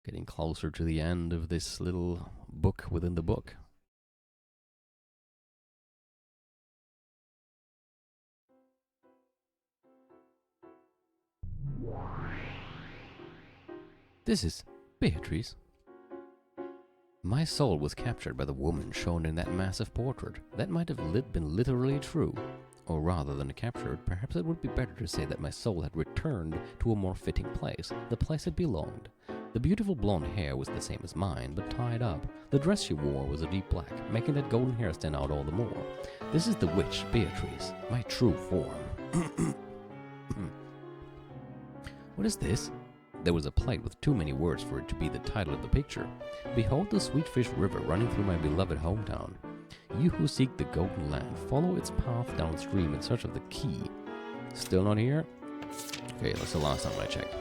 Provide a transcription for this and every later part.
Getting closer to the end of this little book within the book. This is Beatrice. My soul was captured by the woman shown in that massive portrait. That might have been literally true. Or rather than captured, perhaps it would be better to say that my soul had returned to a more fitting place, the place it belonged. The beautiful blonde hair was the same as mine, but tied up. The dress she wore was a deep black, making that golden hair stand out all the more. This is the witch, Beatrice, my true form. What is this? There was a plate with too many words for it to be the title of the picture. Behold the sweet fish river running through my beloved hometown. You who seek the golden land, follow its path downstream in search of the key. Still not here? Okay, that's the last time I checked.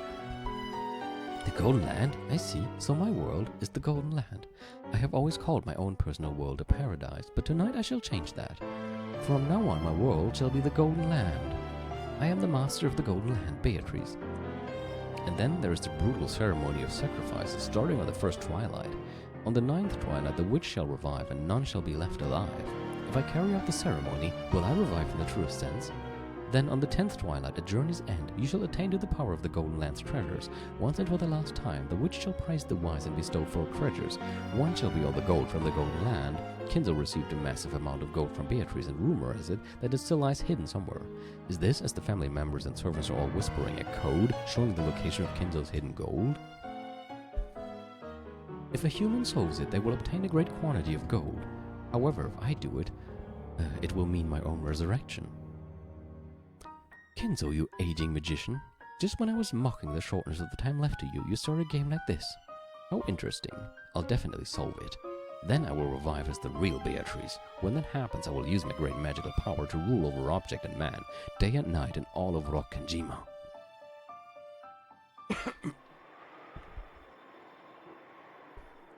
The golden land? I see. So my world is the golden land. I have always called my own personal world a paradise, but tonight I shall change that. From now on my world shall be the golden land. I am the master of the golden land, Beatrice. And then there is the brutal ceremony of sacrifices starting on the first twilight. On the 9th twilight the witch shall revive and none shall be left alive. If I carry out the ceremony, will I revive in the truest sense? Then on the 10th twilight at journey's end you shall attain to the power of the golden land's treasures. Once and for the last time the witch shall praise the wise and bestow 4 treasures. One shall be all the gold from the golden land. Kinzel received a massive amount of gold from Beatrice, and rumor has it that it still lies hidden somewhere. Is this, as the family members and servants are all whispering, a code showing the location of Kinzel's hidden gold? If a human solves it, they will obtain a great quantity of gold. However, if I do it, it will mean my own resurrection. Kinzel, you aging magician. Just when I was mocking the shortness of the time left to you, you started a game like this. How interesting. I'll definitely solve it. Then I will revive as the real Beatrice. When that happens, I will use my great magical power to rule over object and man, day and night in all of Rock Kanjima.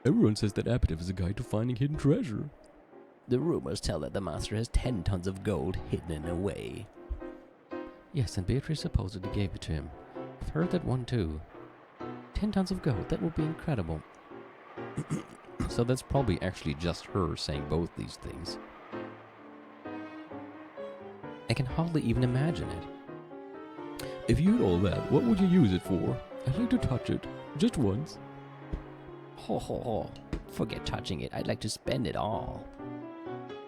Everyone says that aRdW is a guide to finding hidden treasure. The rumors tell that the master has 10 tons of gold hidden away. Yes, and Beatrice supposedly gave it to him. I've heard that one too. 10 tons of gold, that would be incredible. So that's probably actually just her saying both these things. I can hardly even imagine it. If you had all that, what would you use it for? I'd like to touch it, just once. Ho ho ho, forget touching it, I'd like to spend it all.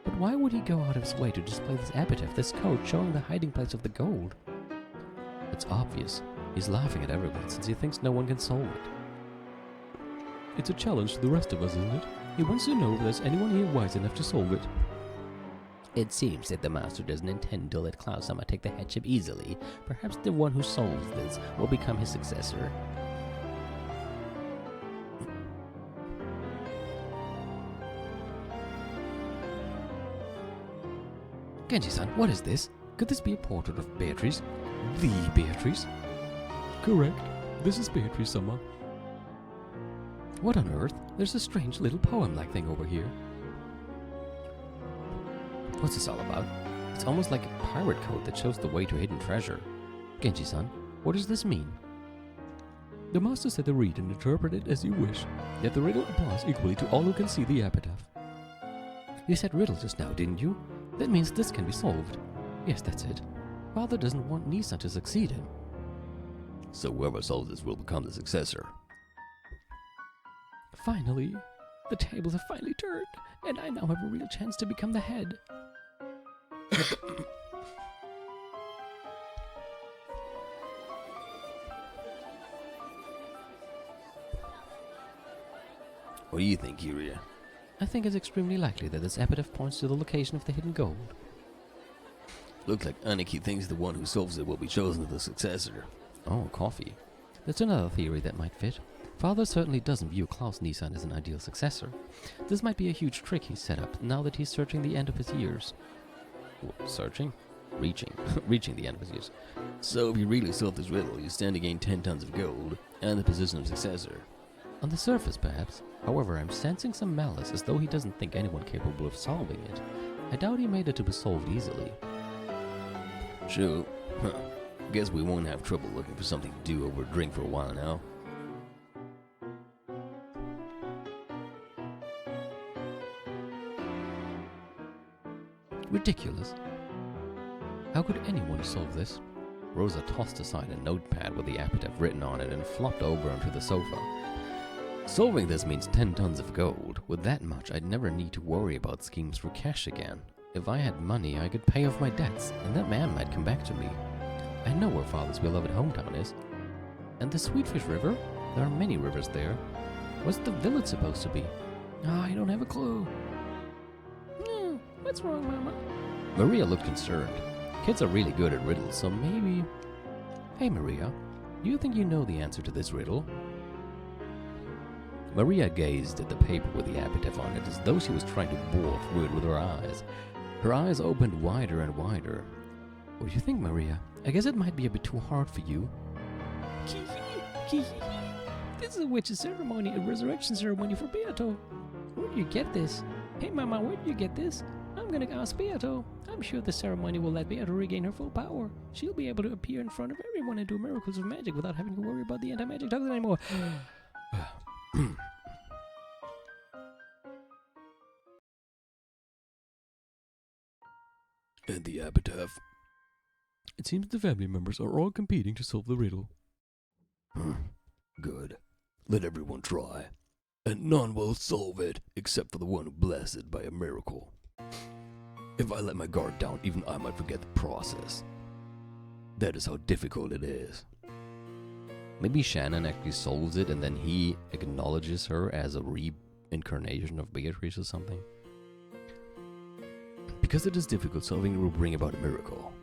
But why would he go out of his way to display this aRdW, this code showing the hiding place of the gold? It's obvious. He's laughing at everyone since he thinks no one can solve it. It's a challenge to the rest of us, isn't it? He wants to know if there's anyone here wise enough to solve it. It seems that the master doesn't intend to let Cloud-sama take the headship easily. Perhaps the one who solves this will become his successor. Genji-san, what is this? Could this be a portrait of Beatrice? The Beatrice? Correct. This is Beatrice-sama. What on earth? There's a strange little poem-like thing over here. What's this all about? It's almost like a pirate code that shows the way to hidden treasure. Genji-san, what does this mean? The master said to read and interpret it as you wish, yet the riddle applies equally to all who can see the aRdW. You said riddle just now, didn't you? That means this can be solved. Yes, that's it. Father doesn't want Nisa to succeed him. So whoever solves this will become the successor. Finally, the tables have finally turned, and I now have a real chance to become the head. What do you think, Kiria? I think it's extremely likely that this aRdW points to the location of the hidden gold. Looks like Aniki thinks the one who solves it will be chosen as the successor. Oh, coffee. That's another theory that might fit. Father certainly doesn't view Klaus Nissan as an ideal successor. This might be a huge trick he's set up now that he's searching the end of his years. Searching? Reaching. Reaching the end of his years. So if you really solve this riddle, you stand to gain 10 tons of gold and the position of successor. On the surface, perhaps. However, I'm sensing some malice, as though he doesn't think anyone capable of solving it. I doubt he made it to be solved easily. Sure. Guess we won't have trouble looking for something to do over a drink for a while now. Ridiculous. How could anyone solve this? Rosa tossed aside a notepad with the epitaph written on it and flopped over onto the sofa. Solving this means 10 tons of gold. With that much, I'd never need to worry about schemes for cash again. If I had money, I could pay off my debts, and that man might come back to me. I know where Father's beloved hometown is. And the Sweetfish River? There are many rivers there. What's the village supposed to be? I don't have a clue. What's wrong, Mama? Maria looked concerned. Kids are really good at riddles, so maybe... Hey, Maria, do you think you know the answer to this riddle? Maria gazed at the paper with the epitaph on it as though she was trying to bore through it with her eyes. Her eyes opened wider and wider. What do you think, Maria? I guess it might be a bit too hard for you. This is a witch's ceremony, a resurrection ceremony for Beato. Where do you get this? Hey, Mama, where do you get this? I'm gonna ask Beato. I'm sure the ceremony will let Beato regain her full power. She'll be able to appear in front of everyone and do miracles of magic without having to worry about the anti-magic toxin anymore. And the epitaph. It seems the family members are all competing to solve the riddle. Good. Let everyone try. And none will solve it, except for the one blessed by a miracle. If I let my guard down, even I might forget the process. That is how difficult it is. Maybe Shannon actually solves it and then he acknowledges her as a reincarnation of Beatrice or something. Because it is difficult, solving it will bring about a miracle.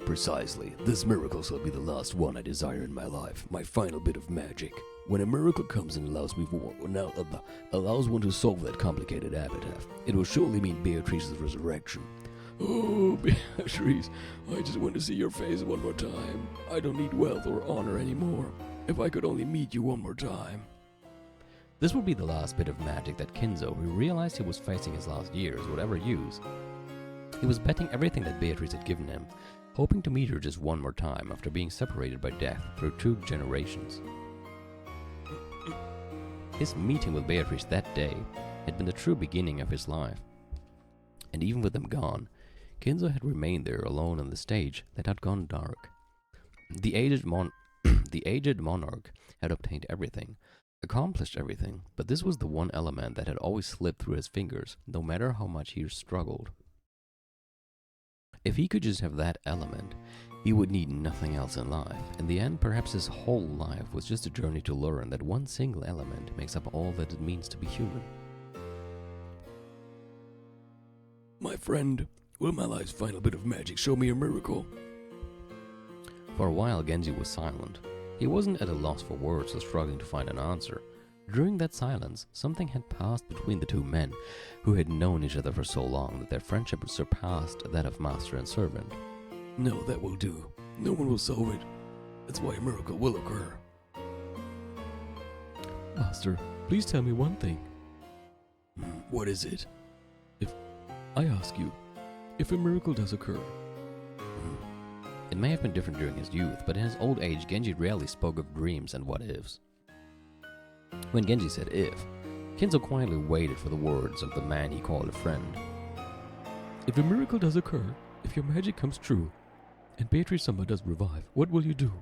Precisely. This miracle shall be the last one I desire in my life, my final bit of magic. When a miracle comes and allows one to solve that complicated epitaph, it will surely mean Beatrice's resurrection. Oh, Beatrice, I just want to see your face one more time. I don't need wealth or honor anymore. If I could only meet you one more time. This would be the last bit of magic that Kinzo, who realized he was facing his last years, would ever use. He was betting everything that Beatrice had given him, hoping to meet her just one more time after being separated by death through 2 generations. His meeting with Beatrice that day had been the true beginning of his life. And even with them gone, Kinzo had remained there alone on the stage that had gone dark. The aged monarch had obtained everything, accomplished everything, but this was the one element that had always slipped through his fingers, no matter how much he struggled. If he could just have that element, he would need nothing else in life. In the end, perhaps his whole life was just a journey to learn that one single element makes up all that it means to be human. My friend, will my life's final bit of magic show me a miracle? For a while, Genji was silent. He wasn't at a loss for words or struggling to find an answer. During that silence, something had passed between the 2 men who had known each other for so long that their friendship surpassed that of master and servant. No, that will do. No one will solve it. That's why a miracle will occur. Master, please tell me one thing. What is it? If I ask you, if a miracle does occur. It may have been different during his youth, but in his old age, Genji rarely spoke of dreams and what-ifs. When Genji said if, Kinzo quietly waited for the words of the man he called a friend. If a miracle does occur, if your magic comes true, and Beatrice-sama does revive, what will you do?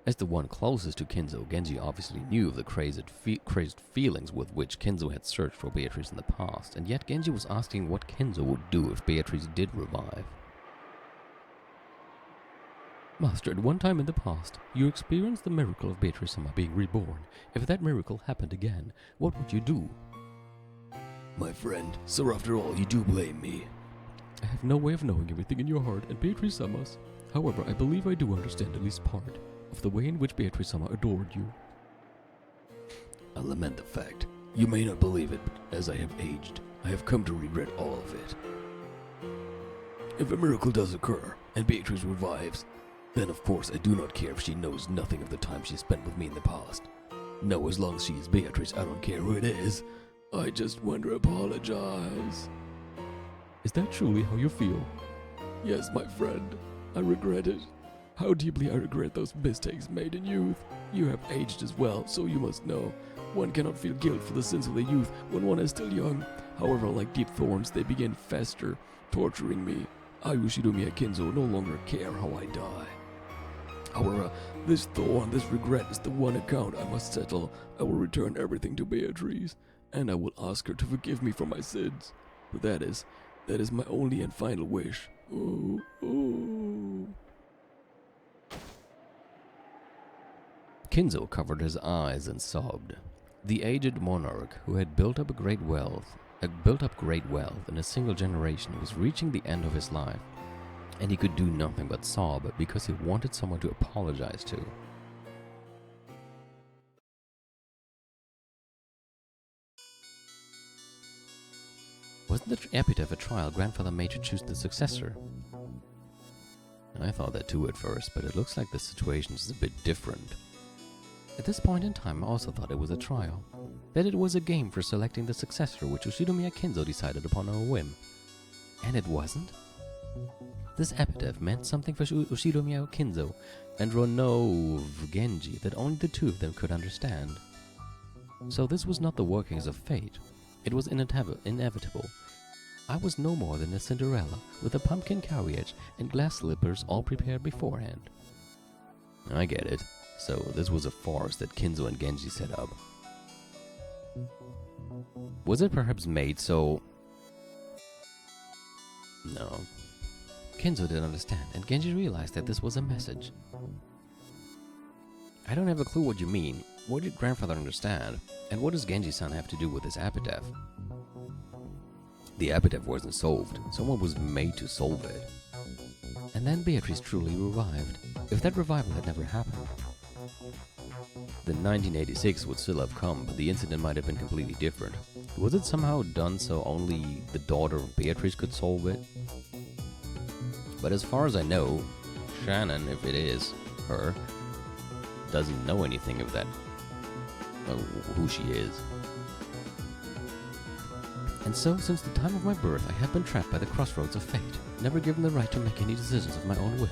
As the one closest to Kinzo, Genji obviously knew of the crazed feelings with which Kinzo had searched for Beatrice in the past, and yet Genji was asking what Kinzo would do if Beatrice did revive. Master, at one time in the past, you experienced the miracle of Beatrice-sama being reborn. If that miracle happened again, what would you do? My friend, sir, after all, you do blame me. I have no way of knowing everything in your heart and Beatrice-sama's. However, I believe I do understand at least part of the way in which Beatrice-sama adored you. I lament the fact. You may not believe it, but as I have aged, I have come to regret all of it. If a miracle does occur, and Beatrice revives, then of course I do not care if she knows nothing of the time she spent with me in the past. No, as long as she is Beatrice, I don't care who it is. I just want to apologize. Is that truly how you feel? Yes, my friend. I regret it. How deeply I regret those mistakes made in youth. You have aged as well, so you must know. One cannot feel guilt for the sins of the youth when one is still young. However, like deep thorns, they begin to fester, torturing me. I, Yoshidomi Akinzo, no longer care how I die. However, this thorn, this regret is the one account I must settle. I will return everything to Beatrice, and I will ask her to forgive me for my sins. But that is my only and final wish. Oh, oh. Kinzo covered his eyes and sobbed. The aged monarch, who had built up great wealth in a single generation, was reaching the end of his life, and he could do nothing but sob because he wanted someone to apologize to. Wasn't the epitaph a trial grandfather made to choose the successor? I thought that too at first, but it looks like the situation is a bit different. At this point in time, I also thought it was a trial, that it was a game for selecting the successor which Yoshidomi Akinzo decided upon on a whim. And it wasn't? This epitaph meant something for Yoshidomi Akinzo and Ronov Genji that only the two of them could understand. So this was not the workings of fate. It was inevitable. I was no more than a Cinderella with a pumpkin carriage and glass slippers all prepared beforehand. I get it. So this was a farce that Kinzo and Genji set up. Was it perhaps made so... No. Kinzo didn't understand, and Genji realized that this was a message. I don't have a clue what you mean. What did grandfather understand? And what does Genji-san have to do with this epitaph? The epitaph wasn't solved. Someone was made to solve it. And then Beatrice truly revived. If that revival had never happened, then 1986 would still have come, but the incident might have been completely different. Was it somehow done so only the daughter of Beatrice could solve it? But as far as I know, Shannon, if it is her, doesn't know anything of that, who she is. And so, since the time of my birth, I have been trapped by the crossroads of fate, never given the right to make any decisions of my own will.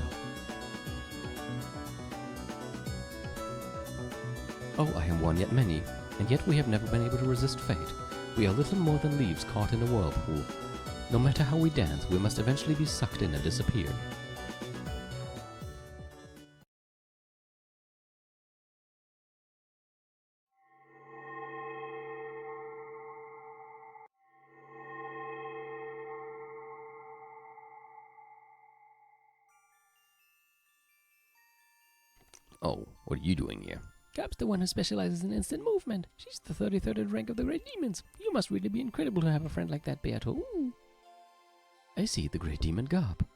Oh, I am one yet many, and yet we have never been able to resist fate. We are little more than leaves caught in a whirlpool. No matter how we dance, we must eventually be sucked in and disappear. Oh, what are you doing here? Cap's the one who specializes in instant movement. She's the 33rd in rank of the Great Demons. You must really be incredible to have a friend like that, Beato. Ooh. I see the Great Demon Garb.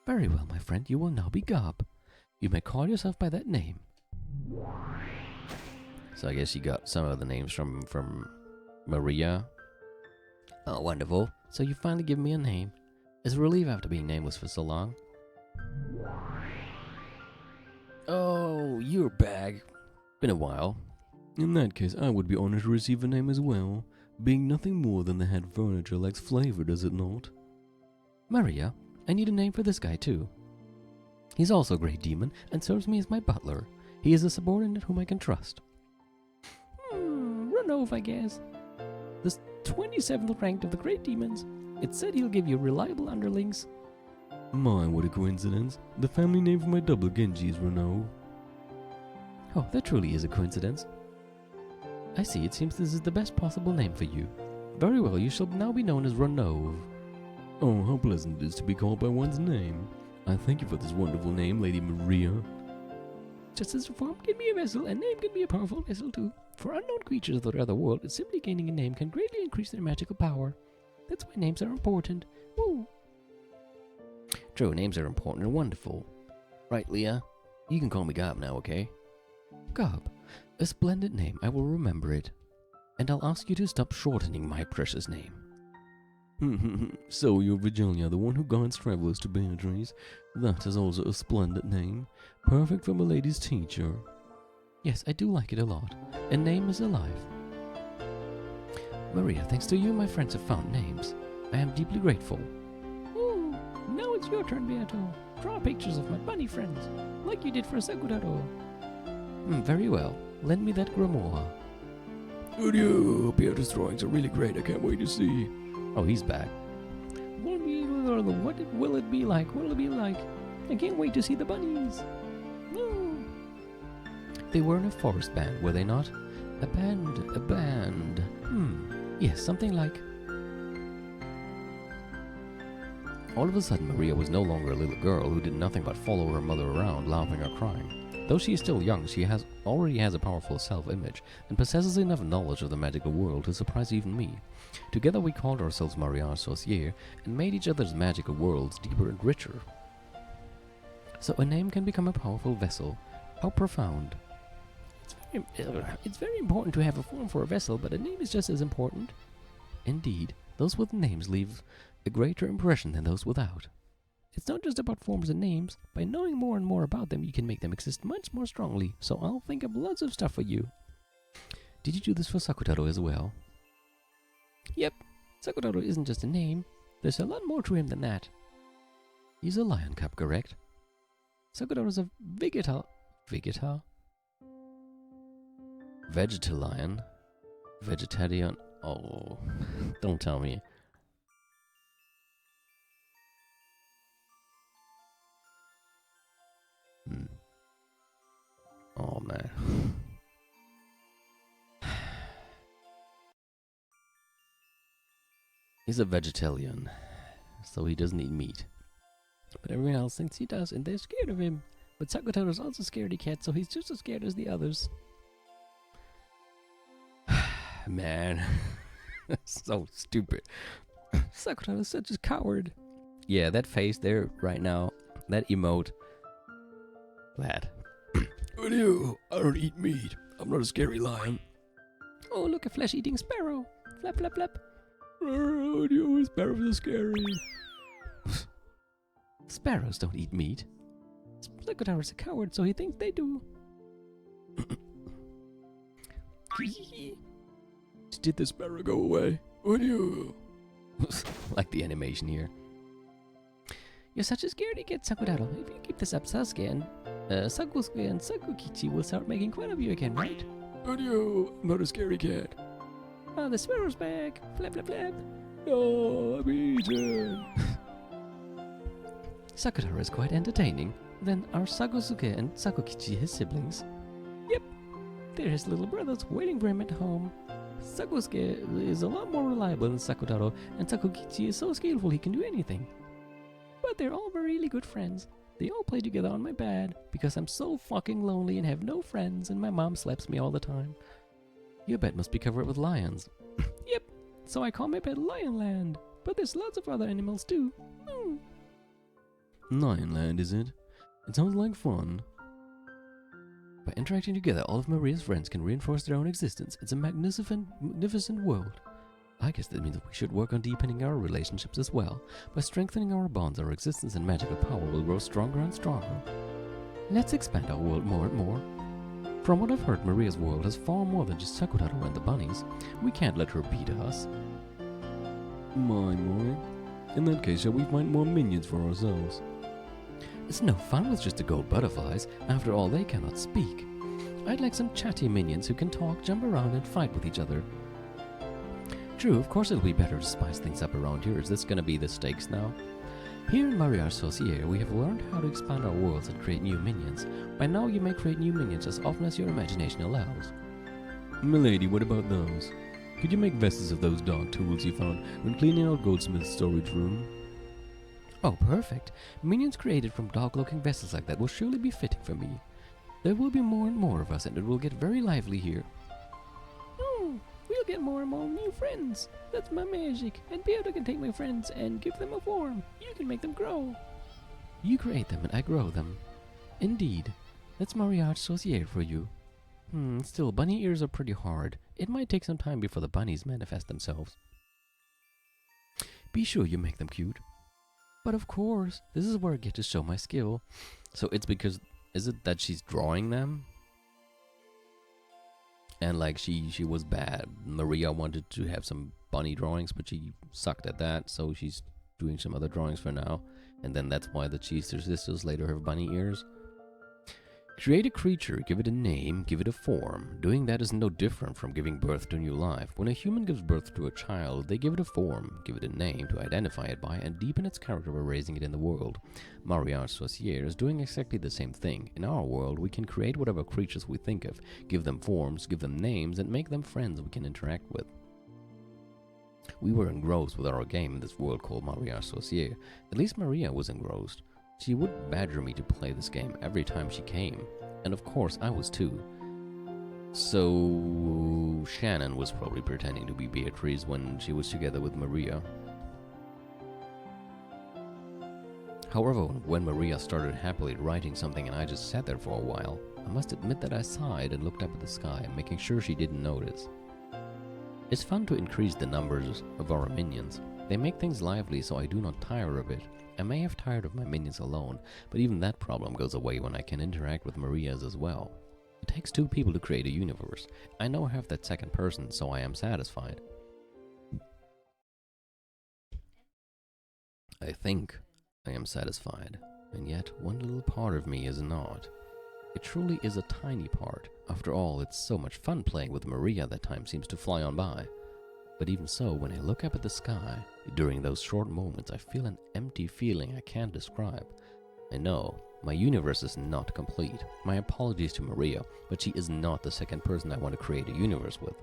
Very well, my friend, you will now be Garb. You may call yourself by that name. So I guess you got some of the names from Maria. Oh, wonderful. So you finally give me a name. It's a relief after being nameless for so long. Oh, you're back. Been a while. In that case, I would be honored to receive a name as well. Being nothing more than the head furniture lacks flavor, does it not? Maria, I need a name for this guy too. He's also a great demon and serves me as my butler. He is a subordinate whom I can trust. Ronov, I guess. The 27th ranked of the Great Demons. It said he'll give you reliable underlings. My, what a coincidence. The family name for my double Genji is Ronov. Oh, that truly is a coincidence. I see, it seems this is the best possible name for you. Very well, you shall now be known as Ronov. Oh, how pleasant it is to be called by one's name. I thank you for this wonderful name, Lady Maria. Just as a form can be a vessel, a name can be a powerful vessel too. For unknown creatures of the other world, simply gaining a name can greatly increase their magical power. That's why names are important. Woo! True, names are important and wonderful. Right, Leah? You can call me Gob now, okay? Gob, a splendid name, I will remember it. And I'll ask you to stop shortening my precious name. So you're Virginia, the one who guides travelers to Beatrice. That is also a splendid name. Perfect for my lady's teacher. Yes, I do like it a lot. A name is alive. Maria, thanks to you, my friends have found names. I am deeply grateful. Ooh, now it's your turn, Beato. Draw pictures of my bunny friends, like you did for Sakutaro. Very well. Lend me that grimoire. Adieu! Beatrice's drawings are really great. I can't wait to see. Oh, he's back. What will it be like? What will it be like? I can't wait to see the bunnies. No. They were in a forest band, were they not? A band. Yes, something like... All of a sudden, Maria was no longer a little girl who did nothing but follow her mother around, laughing or crying. Though she is still young, she already has a powerful self-image, and possesses enough knowledge of the magical world to surprise even me. Together we called ourselves mariage associés, and made each other's magical worlds deeper and richer. So a name can become a powerful vessel. How profound. It's very important to have a form for a vessel, but a name is just as important. Indeed, those with names leave a greater impression than those without. It's not just about forms and names. By knowing more and more about them, you can make them exist much more strongly. So I'll think up lots of stuff for you. Did you do this for Sakutaro as well? Yep. Sakutaro isn't just a name. There's a lot more to him than that. He's a lion cub, correct? Sakutaro's a Vegetal lion? Vegetarian? Oh, don't tell me. Oh, man. He's a vegetarian, so he doesn't eat meat. But everyone else thinks he does, and they're scared of him. But Sakutaro's also a scaredy cat, so he's just as scared as the others. Man. So stupid. Sakutaro's such a coward. Yeah, that face there right now, that emote. Glad. What you? I don't eat meat. I'm not a scary lion. Oh, look, a flesh-eating sparrow. Flap, flap, flap. Oh, you sparrows are scary. Sparrows don't eat meat. Sakutaro's a coward, so he thinks they do. Did the sparrow go away? Would you? Like the animation here. You're such a scaredy cat, Sakutaro. If you keep this up, Sasuke and Sakusuke and Sakukichi will start making fun of you again, right? Would you? I'm not a scary cat. Oh, the sparrow's back. Flap, flap, flap. Oh, I'm eaten. Sakutaro is quite entertaining. Then are Sakusuke and Sakukichi his siblings? Yep. They're his little brothers waiting for him at home. Sakusuke is a lot more reliable than Sakutaro, and Sakukichi is so skillful he can do anything. But they're all really good friends. They all play together on my bed, because I'm so fucking lonely and have no friends, and my mom slaps me all the time. Your bed must be covered with lions. Yep, so I call my bed Lionland. But there's lots of other animals too. Lionland, is it? It sounds like fun. By interacting together, all of Maria's friends can reinforce their own existence. It's a magnificent world. I guess that means we should work on deepening our relationships as well. By strengthening our bonds, our existence and magical power will grow stronger and stronger. Let's expand our world more and more. From what I've heard, Maria's world has far more than just Sakutaro and the bunnies. We can't let her beat us. My. In that case, shall we find more minions for ourselves? It's no fun with just the gold butterflies. After all, they cannot speak. I'd like some chatty minions who can talk, jump around, and fight with each other. True, of course it'll be better to spice things up around here. Is this gonna be the stakes now? Here in Mariage Associé, we have learned how to expand our worlds and create new minions. By now, you may create new minions as often as your imagination allows. Milady, what about those? Could you make vessels of those dark tools you found when cleaning out Goldsmith's storage room? Oh, perfect. Minions created from dark-looking vessels like that will surely be fitting for me. There will be more and more of us, and it will get very lively here. We'll get more and more new friends. That's my magic. And Beata can take my friends and give them a form. You can make them grow. You create them and I grow them. Indeed. That's Mariage Associé for you. Still, bunny ears are pretty hard. It might take some time before the bunnies manifest themselves. Be sure you make them cute. But of course, this is where I get to show my skill. So it's because, is it that she's drawing them? And like she was bad. Maria wanted to have some bunny drawings, but she sucked at that, so she's doing some other drawings for now. And then that's why the Cheester sisters later have bunny ears. Create a creature, give it a name, give it a form. Doing that is no different from giving birth to new life. When a human gives birth to a child, they give it a form, give it a name to identify it by, and deepen its character by raising it in the world. aRdW is doing exactly the same thing. In our world, we can create whatever creatures we think of, give them forms, give them names, and make them friends we can interact with. We were engrossed with our game in this world called aRdW. At least Maria was engrossed. She would badger me to play this game every time she came, and of course I was too. So Shannon was probably pretending to be Beatrice when she was together with Maria. However, when Maria started happily writing something and I just sat there for a while, I must admit that I sighed and looked up at the sky, making sure she didn't notice. It's fun to increase the numbers of our minions. They make things lively so I do not tire of it. I may have tired of my minions alone, but even that problem goes away when I can interact with Maria's as well. It takes two people to create a universe. I know I have that second person, so I am satisfied. I think I am satisfied, and yet one little part of me is not. It truly is a tiny part. After all, it's so much fun playing with Maria that time seems to fly on by. But even so, when I look up at the sky, during those short moments I feel an empty feeling I can't describe. I know, my universe is not complete. My apologies to Maria, but she is not the second person I want to create a universe with.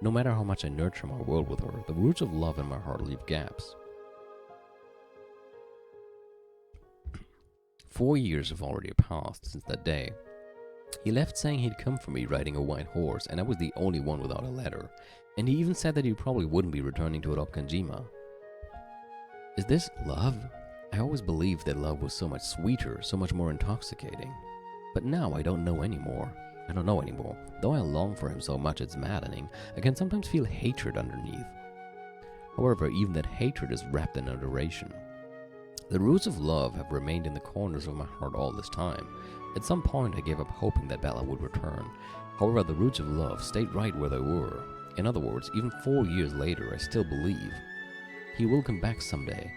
No matter how much I nurture my world with her, the roots of love in my heart leave gaps. 4 years have already passed since that day. He left saying he'd come for me riding a white horse, and I was the only one without a letter. And he even said that he probably wouldn't be returning to Ropkanjima. Is this love? I always believed that love was so much sweeter, so much more intoxicating. But now I don't know anymore. I don't know anymore. Though I long for him so much it's maddening, I can sometimes feel hatred underneath. However, even that hatred is wrapped in adoration. The roots of love have remained in the corners of my heart all this time. At some point I gave up hoping that Bella would return. However, the roots of love stayed right where they were. In other words, even 4 years later, I still believe he will come back someday.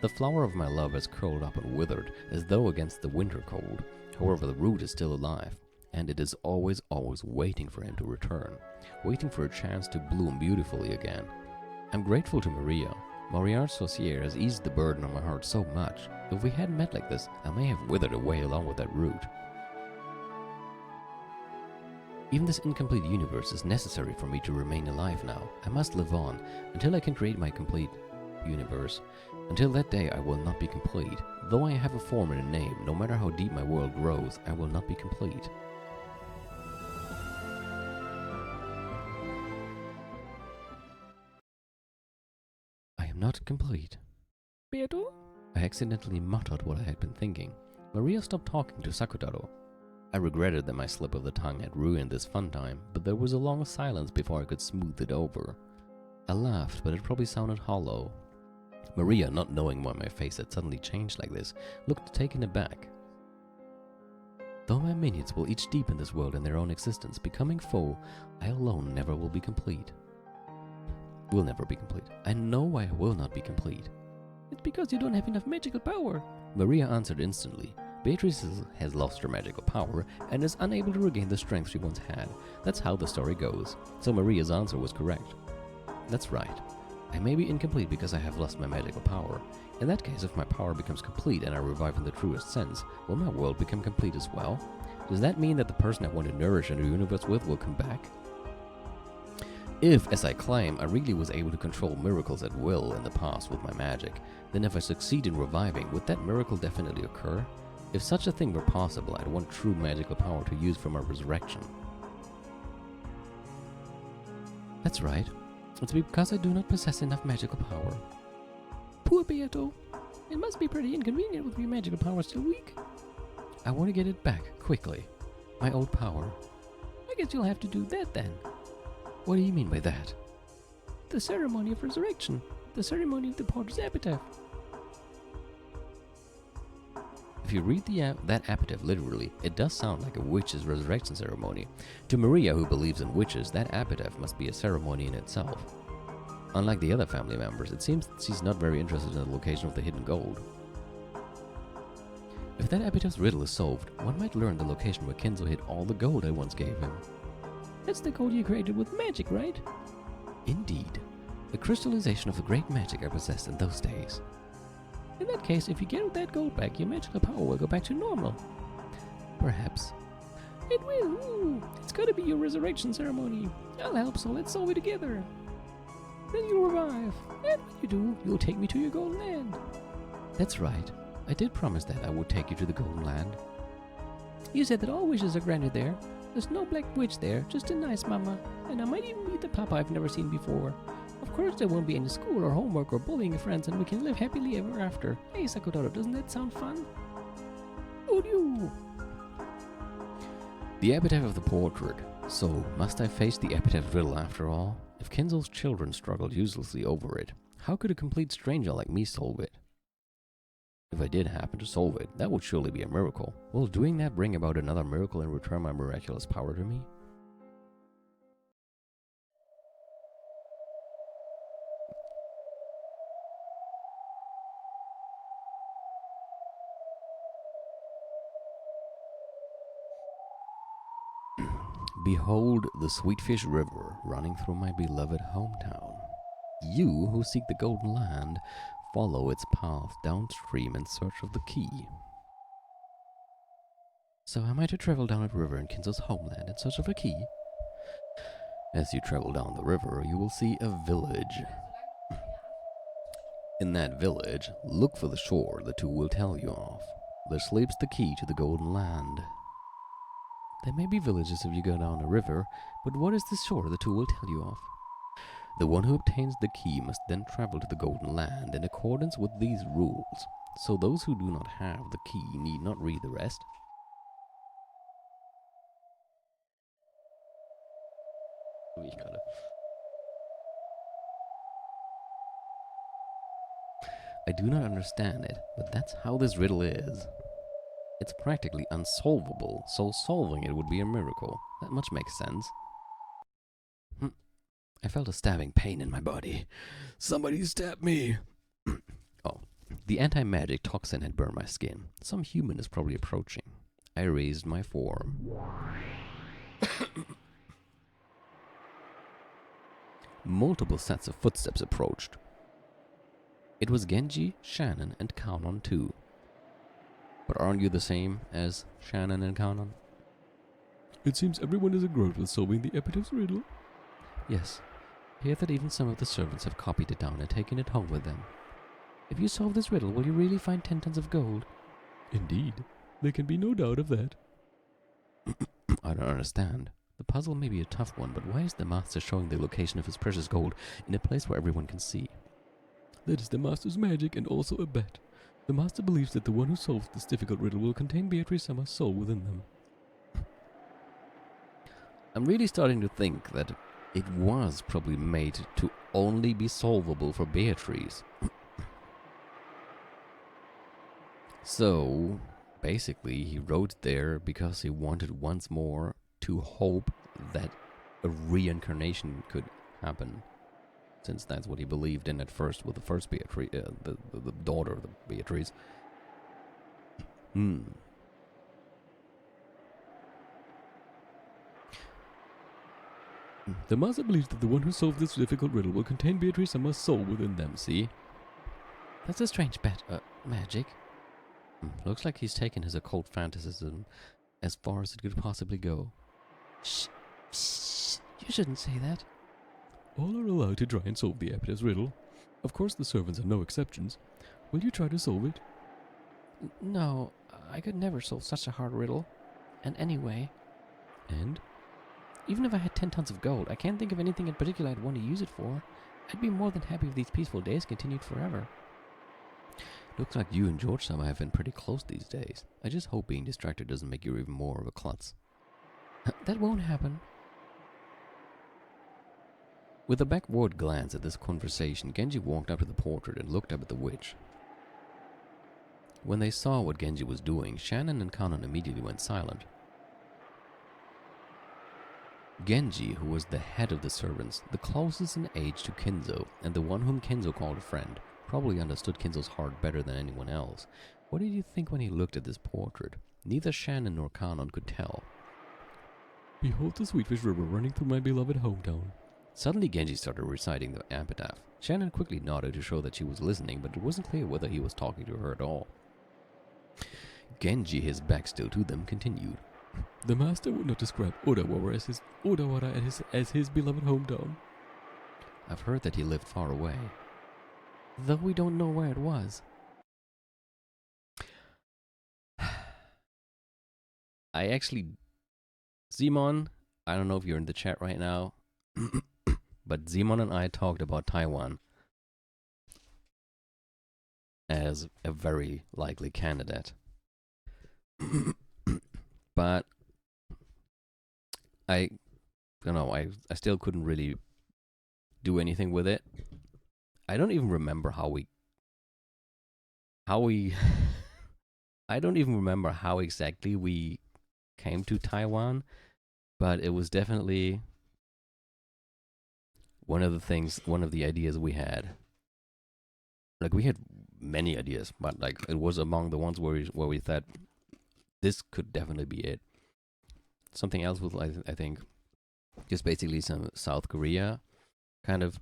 The flower of my love has curled up and withered, as though against the winter cold. However, the root is still alive, and it is always waiting for him to return, waiting for a chance to bloom beautifully again. I'm grateful to Maria. aRdW has eased the burden on my heart so much. If we hadn't met like this, I may have withered away along with that root. Even this incomplete universe is necessary for me to remain alive now. I must live on until I can create my complete universe. Until that day, I will not be complete. Though I have a form and a name, no matter how deep my world grows, I will not be complete. I am not complete. Beato? I accidentally muttered what I had been thinking. Maria stopped talking to Sakutaro. I regretted that my slip of the tongue had ruined this fun time, but there was a long silence before I could smooth it over. I laughed, but it probably sounded hollow. Maria, not knowing why my face had suddenly changed like this, looked taken aback. Though my minions will each deepen this world in their own existence, becoming full, I alone never will be complete. Will never be complete. I know I will not be complete. It's because you don't have enough magical power. Maria answered instantly. Beatrice has lost her magical power and is unable to regain the strength she once had. That's how the story goes. So Maria's answer was correct. That's right. I may be incomplete because I have lost my magical power. In that case, if my power becomes complete and I revive in the truest sense, will my world become complete as well? Does that mean that the person I want to nourish a new universe with will come back? If, as I claim, I really was able to control miracles at will in the past with my magic, then if I succeed in reviving, would that miracle definitely occur? If such a thing were possible, I'd want true magical power to use for my resurrection. That's right. It's because I do not possess enough magical power. Poor Beato. It must be pretty inconvenient with your magical power still weak. I want to get it back, quickly. My old power. I guess you'll have to do that then. What do you mean by that? The ceremony of resurrection. The ceremony of the potter's epitaph. If you read that epitaph literally, it does sound like a witch's resurrection ceremony. To Maria, who believes in witches, that epitaph must be a ceremony in itself. Unlike the other family members, it seems that she's not very interested in the location of the hidden gold. If that epitaph's riddle is solved, one might learn the location where Kenzo hid all the gold I once gave him. That's the gold you created with magic, right? Indeed. The crystallization of the great magic I possessed in those days. In that case, if you get that gold back, your magical power will go back to normal. Perhaps. It will. It's gotta be your resurrection ceremony. I'll help, so let's solve it together. Then you'll revive. And when you do, you'll take me to your golden land. That's right. I did promise that I would take you to the Golden Land. You said that all wishes are granted there. There's no black witch there, just a nice mama. And I might even meet the papa I've never seen before. Of course there won't be any school or homework or bullying of friends, and we can live happily ever after. Hey, Sakotaro, doesn't that sound fun? Oh, you! The epitaph of the portrait. So, must I face the epitaph riddle after all? If Kinzo's children struggled uselessly over it, how could a complete stranger like me solve it? If I did happen to solve it, that would surely be a miracle. Will doing that bring about another miracle and return my miraculous power to me? Behold the Sweetfish River running through my beloved hometown. You who seek the Golden Land, follow its path downstream in search of the key. So am I to travel down a river in Kinzo's homeland in search of a key? As you travel down the river, you will see a village. In that village, look for the shore the two will tell you of. There sleeps the key to the Golden Land. There may be villages if you go down a river, but what is the shore the two will tell you of? The one who obtains the key must then travel to the Golden Land in accordance with these rules, so those who do not have the key need not read the rest. I do not understand it, but that's how this riddle is. It's practically unsolvable, so solving it would be a miracle. That much makes sense. I felt a stabbing pain in my body. Somebody stabbed me! Oh, the anti-magic toxin had burned my skin. Some human is probably approaching. I raised my form. Multiple sets of footsteps approached. It was Genji, Shannon, and Kanon too. But aren't you the same as Shannon and Kanon? It seems everyone is engrossed with solving the epitaph's riddle. Yes. I hear that even some of the servants have copied it down and taken it home with them. If you solve this riddle, will you really find 10 tons of gold? Indeed. There can be no doubt of that. I don't understand. The puzzle may be a tough one, but why is the master showing the location of his precious gold in a place where everyone can see? That is the master's magic and also a bet. The master believes that the one who solves this difficult riddle will contain Beatrice Summer's soul within them. I'm really starting to think that it was probably made to only be solvable for Beatrice. So, basically, he wrote there because he wanted once more to hope that a reincarnation could happen. Since that's what he believed in at first with the first Beatrice, the daughter of the Beatrice. The master believes that the one who solved this difficult riddle will contain Beatrice Summer's soul within them, See? That's a strange bet. Magic? Looks like he's taken his occult fanaticism as far as it could possibly go. Shh. Shh. You shouldn't say that. All are allowed to try and solve the epitaph's riddle. Of course the servants are no exceptions. Will you try to solve it? No, I could never solve such a hard riddle. And anyway... And? Even if I had 10 tons of gold, I can't think of anything in particular I'd want to use it for. I'd be more than happy if these peaceful days continued forever. Looks like you and George Summer have been pretty close these days. I just hope being distracted doesn't make you even more of a klutz. That won't happen. With a backward glance at this conversation, Genji walked up to the portrait and looked up at the witch. When they saw what Genji was doing, Shannon and Kanon immediately went silent. Genji, who was the head of the servants, the closest in age to Kinzo, and the one whom Kinzo called a friend, probably understood Kinzo's heart better than anyone else. What did he think when he looked at this portrait? Neither Shannon nor Kanon could tell. Behold the Sweetfish River running through my beloved hometown. Suddenly Genji started reciting the epitaph. Shannon quickly nodded to show that she was listening, but it wasn't clear whether he was talking to her at all. Genji, his back still to them, continued. The master would not describe Odawara as his beloved hometown. I've heard that he lived far away. Though we don't know where it was. I actually... Simon, I don't know if you're in the chat right now, but Simon and I talked about Taiwan as a very likely candidate. But I don't know, I still couldn't really do anything with it. I don't even remember how we I don't even remember how exactly we came to Taiwan, but it was definitely one of the ideas we had. Like, we had many ideas, but like, it was among the ones where we thought this could definitely be it. Something else was, I think, just basically some South Korea kind of.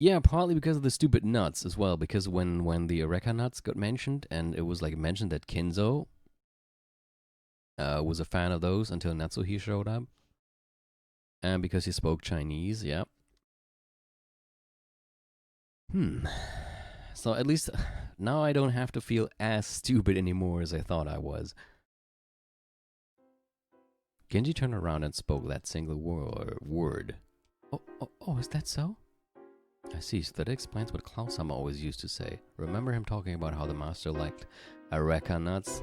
Yeah, partly because of the stupid nuts as well, because when the Eureka nuts got mentioned, and it was like mentioned that Kinzo was a fan of those until Natsuhi showed up. And because he spoke Chinese, yeah. So at least now I don't have to feel as stupid anymore as I thought I was. Genji turned around and spoke that single word. Oh, is that so? I see, so that explains what Klaus-sama always used to say. Remember him talking about how the master liked Eureka nuts?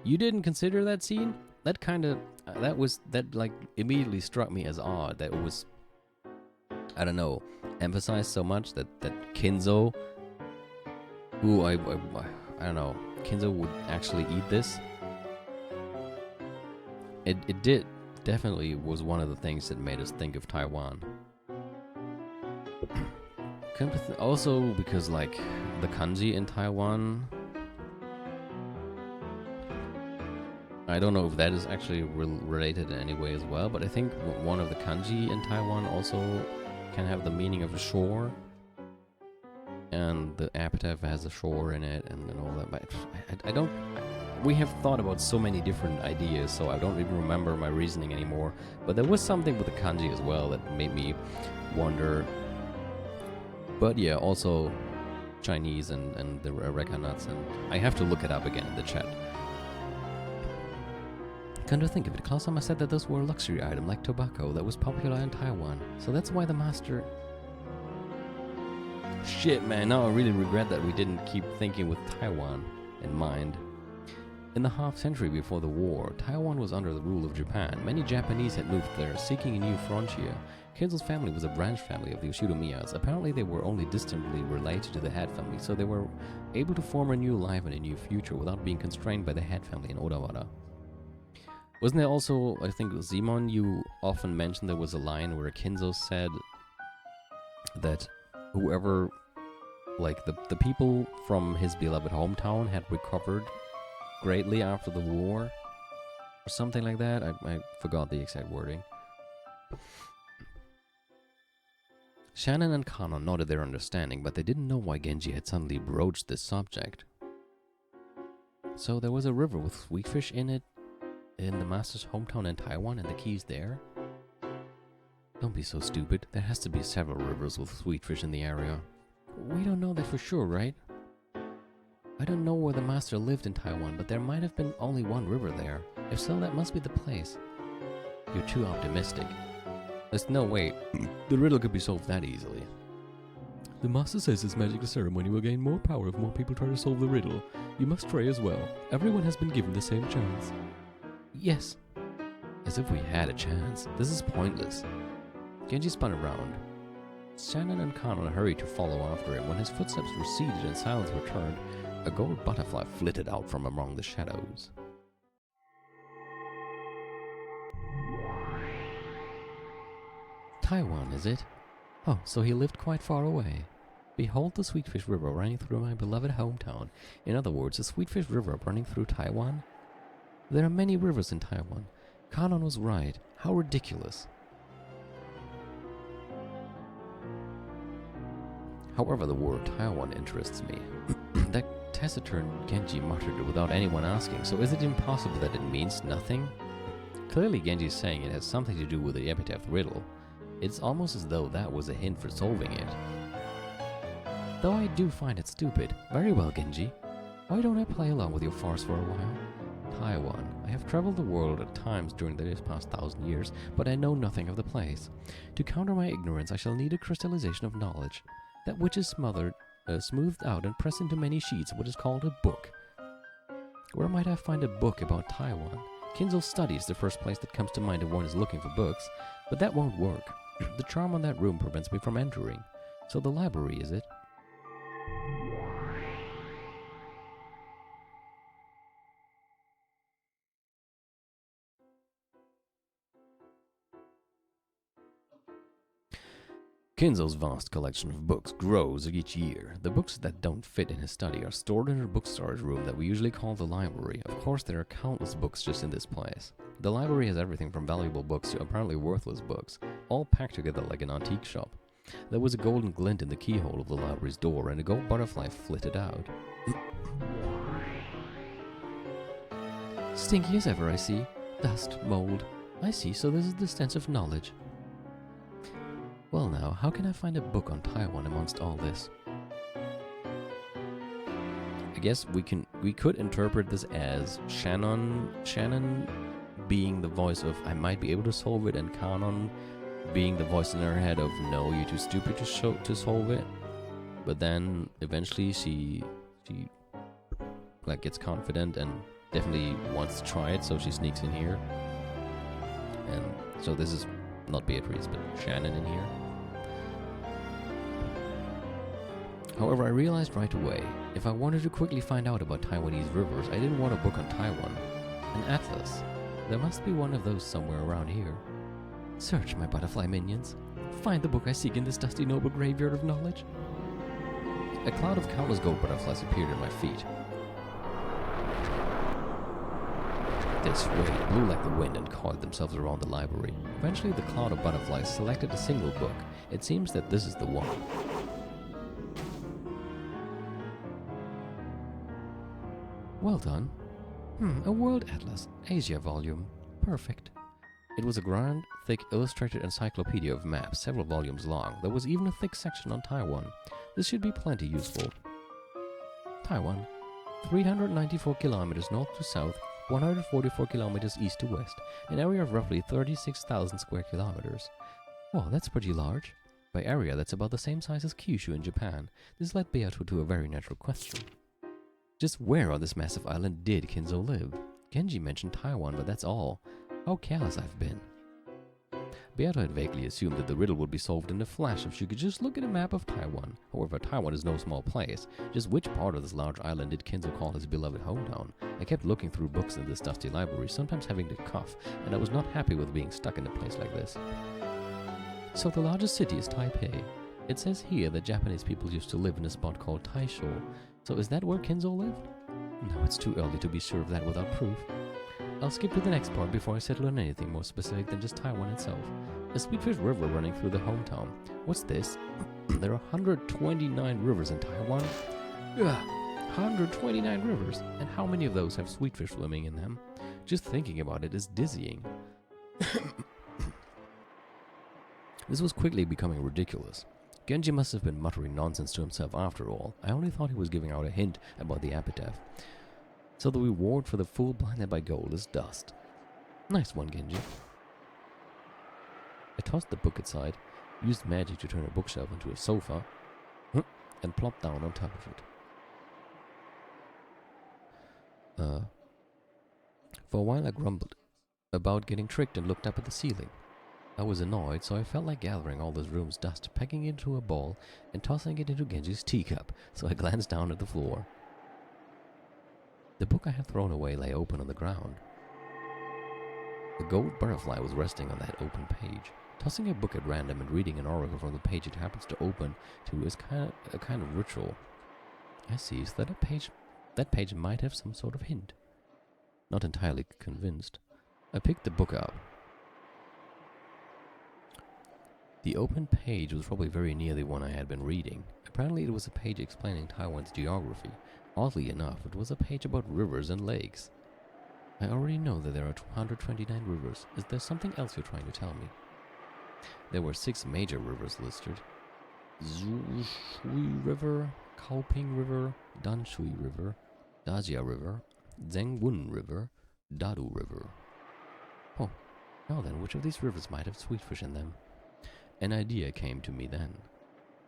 You didn't consider that scene? That kind of, that like immediately struck me as odd. That it was, I don't know, emphasized so much that Kinzo, who I don't know, Kinzo would actually eat this. It did, definitely was one of the things that made us think of Taiwan. Also because like the kanji in Taiwan, I don't know if that is actually related in any way as well, but I think one of the kanji in Taiwan also can have the meaning of a shore, and the epitaph has a shore in it and all that. But I don't. We have thought about so many different ideas, so I don't even remember my reasoning anymore. But there was something with the kanji as well that made me wonder. But yeah, also Chinese and the Eureka nuts, and I have to look it up again in the chat. Come to think of it, Klaus-sama said that those were a luxury item like tobacco that was popular in Taiwan. So that's why the master... Shit, man, now I really regret that we didn't keep thinking with Taiwan in mind. In the half-century before the war, Taiwan was under the rule of Japan. Many Japanese had moved there, seeking a new frontier. Kinzo's family was a branch family of the Yoshido-miyas. Apparently they were only distantly related to the head family, so they were able to form a new life and a new future without being constrained by the head family in Odawara. Wasn't there also, I think, Simon, you often mentioned there was a line where Kinzo said that whoever, like, the people from his beloved hometown had recovered greatly after the war, or something like that? I forgot the exact wording. Shannon and Kanon nodded their understanding, but they didn't know why Genji had suddenly broached this subject. So there was a river with sweetfish in it, in the master's hometown in Taiwan, and the key's there? Don't be so stupid. There has to be several rivers with sweetfish in the area. We don't know that for sure, right? I don't know where the master lived in Taiwan, but there might have been only one river there. If so, that must be the place. You're too optimistic. There's no way the riddle could be solved that easily. The master says this magical ceremony will gain more power if more people try to solve the riddle. You must try as well. Everyone has been given the same chance. Yes. As if we had a chance. This is pointless. Genji spun around. Shannon and Kanon hurried to follow after him. When his footsteps receded and silence returned, a gold butterfly flitted out from among the shadows. Taiwan, is it? Oh, so he lived quite far away. Behold the Sweetfish River running through my beloved hometown. In other words, the Sweetfish River running through Taiwan? There are many rivers in Taiwan. Kanon was right. How ridiculous. However, the word Taiwan interests me. That taciturn Genji muttered it without anyone asking, so is it impossible that it means nothing? Clearly Genji is saying it has something to do with the epitaph riddle. It's almost as though that was a hint for solving it. Though I do find it stupid. Very well, Genji. Why don't I play along with your farce for a while? Taiwan. I have traveled the world at times during the past 1,000 years, but I know nothing of the place. To counter my ignorance, I shall need a crystallization of knowledge. That which is smoothed out and pressed into many sheets, what is called a book. Where might I find a book about Taiwan? Kinzo's study is the first place that comes to mind if one is looking for books, but that won't work. The charm on that room prevents me from entering. So the library, is it? Kinzo's vast collection of books grows each year. The books that don't fit in his study are stored in a book storage room that we usually call the library. Of course, there are countless books just in this place. The library has everything from valuable books to apparently worthless books, all packed together like an antique shop. There was a golden glint in the keyhole of the library's door, and a gold butterfly flitted out. Stinky as ever, I see. Dust, mold. I see, so this is the stench of knowledge. Well now, how can I find a book on Taiwan amongst all this? I guess we could interpret this as Shannon being the voice of I might be able to solve it, and Kanon being the voice in her head of no, you're too stupid to solve it. But then eventually she like gets confident and definitely wants to try it, so she sneaks in here. And so this is not Beatrice, but Shannon in here. However, I realized right away, if I wanted to quickly find out about Taiwanese rivers, I didn't want a book on Taiwan. An atlas. There must be one of those somewhere around here. Search, my butterfly minions. Find the book I seek in this dusty noble graveyard of knowledge. A cloud of countless gold butterflies appeared at my feet. They swayed, blew like the wind, and coiled themselves around the library. Eventually, the cloud of butterflies selected a single book. It seems that this is the one. Well done. A World Atlas, Asia volume. Perfect. It was a grand, thick, illustrated encyclopedia of maps, several volumes long. There was even a thick section on Taiwan. This should be plenty useful. Taiwan. 394 kilometers north to south, 144 kilometers east to west, an area of roughly 36,000 square kilometers. Oh, that's pretty large. By area, that's about the same size as Kyushu in Japan. This led Beato to a very natural question. Just where on this massive island did Kinzo live? Genji mentioned Taiwan, but that's all. How careless I've been. Beato had vaguely assumed that the riddle would be solved in a flash if she could just look at a map of Taiwan. However, Taiwan is no small place. Just which part of this large island did Kinzo call his beloved hometown? I kept looking through books in this dusty library, sometimes having to cough, and I was not happy with being stuck in a place like this. So the largest city is Taipei. It says here that Japanese people used to live in a spot called Taisho. So is that where Kinzo lived? No, it's too early to be sure of that without proof. I'll skip to the next part before I settle on anything more specific than just Taiwan itself. A Sweetfish River running through the hometown. What's this? There are 129 rivers in Taiwan? Ugh, 129 rivers! And how many of those have sweetfish swimming in them? Just thinking about it is dizzying. This was quickly becoming ridiculous. Genji must have been muttering nonsense to himself after all. I only thought he was giving out a hint about the epitaph. So the reward for the fool blinded by gold is dust. Nice one, Genji. I tossed the book aside, used magic to turn a bookshelf into a sofa, and plopped down on top of it. For a while I grumbled about getting tricked and looked up at the ceiling. I was annoyed, so I felt like gathering all this room's dust, packing it into a ball, and tossing it into Genji's teacup, so I glanced down at the floor. The book I had thrown away lay open on the ground. A gold butterfly was resting on that open page. Tossing a book at random and reading an oracle from the page it happens to open to is a kind of ritual. I see, so that page might have some sort of hint. Not entirely convinced. I picked the book up. The open page was probably very near the one I had been reading. Apparently it was a page explaining Taiwan's geography. Oddly enough, it was a page about rivers and lakes. I already know that there are 229 rivers. Is there something else you're trying to tell me? There were 6 major rivers listed. Zushui River, Kaoping River, Danshui River, Dajia River, Zhengwun River, Dadu River. Oh, now then, which of these rivers might have sweetfish in them? An idea came to me then.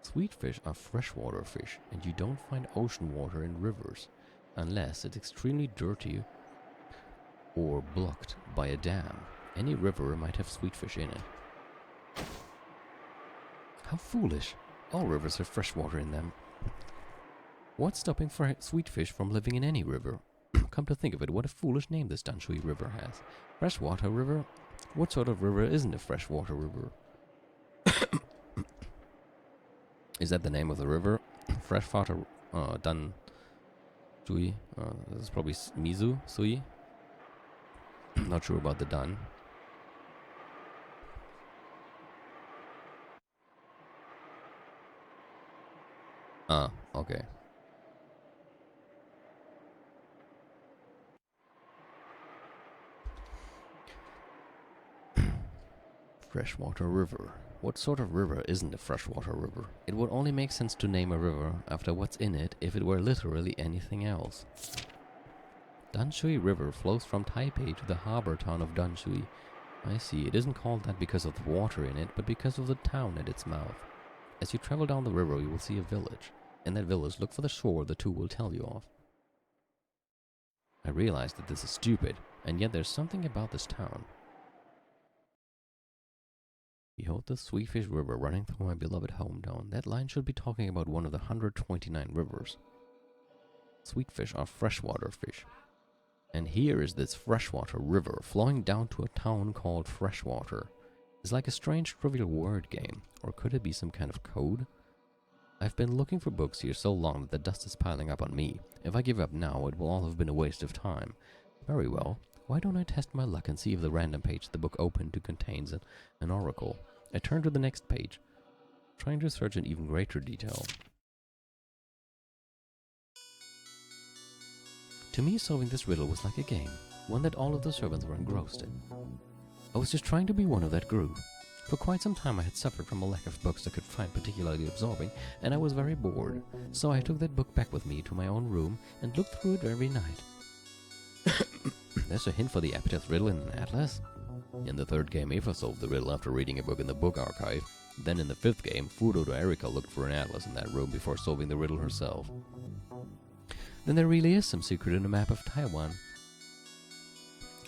Sweetfish are freshwater fish, and you don't find ocean water in rivers, unless it's extremely dirty or blocked by a dam. Any river might have sweetfish in it. How foolish! All rivers have fresh water in them. What's stopping sweetfish from living in any river? Come to think of it, what a foolish name this Danshui River has. Freshwater river? What sort of river isn't a freshwater river? Is that the name of the river? Freshwater Danshui. This is probably Mizu, Sui. Not sure about the Dan. Okay. Freshwater river. What sort of river isn't a freshwater river? It would only make sense to name a river after what's in it if it were literally anything else. Danshui River flows from Taipei to the harbor town of Danshui. I see, it isn't called that because of the water in it, but because of the town at its mouth. As you travel down the river, you will see a village. In that village, look for the shore the 2 will tell you of. I realize that this is stupid, and yet there's something about this town. Behold the Sweetfish River running through my beloved hometown. That line should be talking about one of the 129 rivers. Sweetfish are freshwater fish. And here is this freshwater river flowing down to a town called Freshwater. It's like a strange trivial word game, or could it be some kind of code? I've been looking for books here so long that the dust is piling up on me. If I give up now, it will all have been a waste of time. Very well. Why don't I test my luck and see if the random page the book opened to contains an oracle? I turn to the next page, trying to search in even greater detail. To me, solving this riddle was like a game, one that all of the servants were engrossed in. I was just trying to be one of that group. For quite some time I had suffered from a lack of books I could find particularly absorbing, and I was very bored, so I took that book back with me to my own room and looked through it every night. There's a hint for the epitaph riddle in an atlas. In the 3rd game, Eva solved the riddle after reading a book in the book archive. Then in the 5th game, Fudo to Erika looked for an atlas in that room before solving the riddle herself. Then there really is some secret in a map of Taiwan.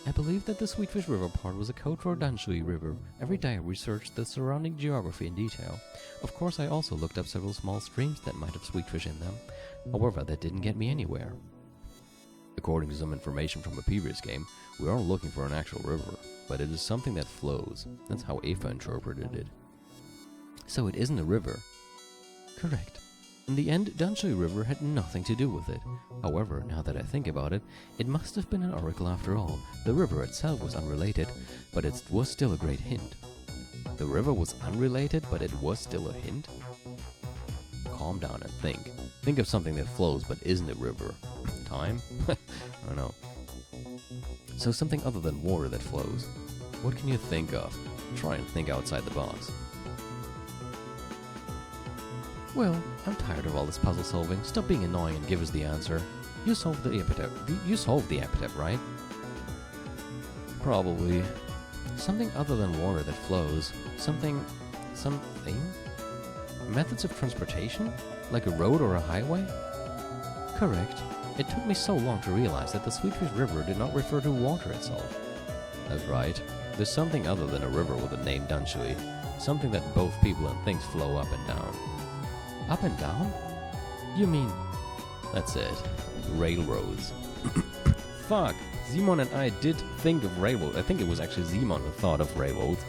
I believe that the Sweetfish River part was a code for Danshui River. Every day I researched the surrounding geography in detail. Of course, I also looked up several small streams that might have sweetfish in them. However, that didn't get me anywhere. According to some information from a previous game, we aren't looking for an actual river, but it is something that flows. That's how Afa interpreted it. So it isn't a river. Correct. In the end, Danshui River had nothing to do with it. However, now that I think about it, it must have been an oracle after all. The river itself was unrelated, but it was still a great hint. The river was unrelated, but it was still a hint? Calm down and think. Think of something that flows but isn't a river. Time? I don't know. So something other than water that flows. What can you think of? Try and think outside the box. Well, I'm tired of all this puzzle solving. Stop being annoying and give us the answer. You solved the epitaph. You solved the epitaph, right? Probably. Something other than water that flows. Something? Methods of transportation? Like a road or a highway? Correct. It took me so long to realize that the Sweetfish River did not refer to water itself. That's right. There's something other than a river with the name Danshui. Something that both people and things flow up and down. Up and down? You mean... That's it. Railroads. Fuck! Zimon and I did think of railroad. I think it was actually Zimon who thought of railroads.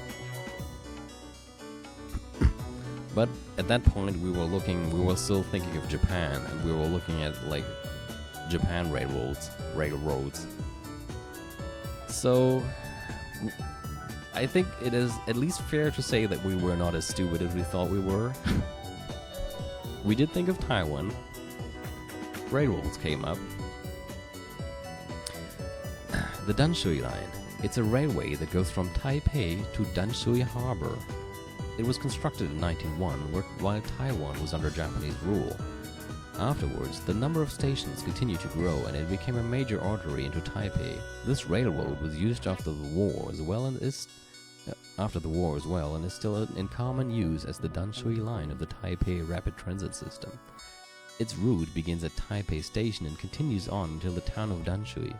But at that point, we were still thinking of Japan, and we were looking at, like, Japan railroads. So, I think it is at least fair to say that we were not as stupid as we thought we were. We did think of Taiwan. Railroads came up. The Danshui Line. It's a railway that goes from Taipei to Danshui Harbor. It was constructed in 1901 while Taiwan was under Japanese rule. Afterwards, the number of stations continued to grow and it became a major artery into Taipei. This railroad was used after the war as well and is still in common use as the Danshui Line of the Taipei Rapid Transit System. Its route begins at Taipei Station and continues on until the town of Danshui.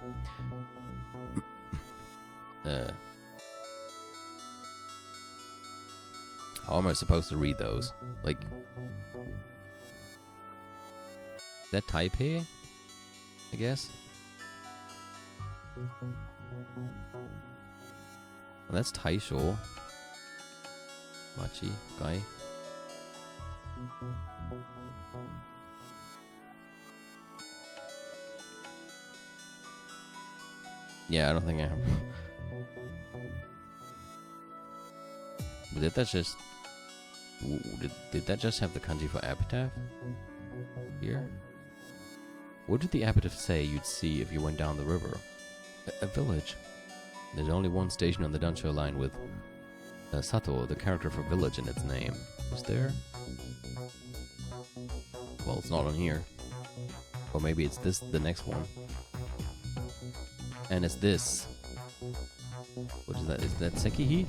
How am I supposed to read those? Like, is that Taipei? I guess? Well, that's Taisho. Machi, Gai. Yeah, I don't think I have. But did that just... Did that just have the kanji for epitaph? Here? What did the epitaph say you'd see if you went down the river? A village. There's only one station on the Danshui line with Sato, the character for village, in its name. Is there? Well, it's not on here. Or maybe it's the next one. And it's this. What is that? Is that Sekihi?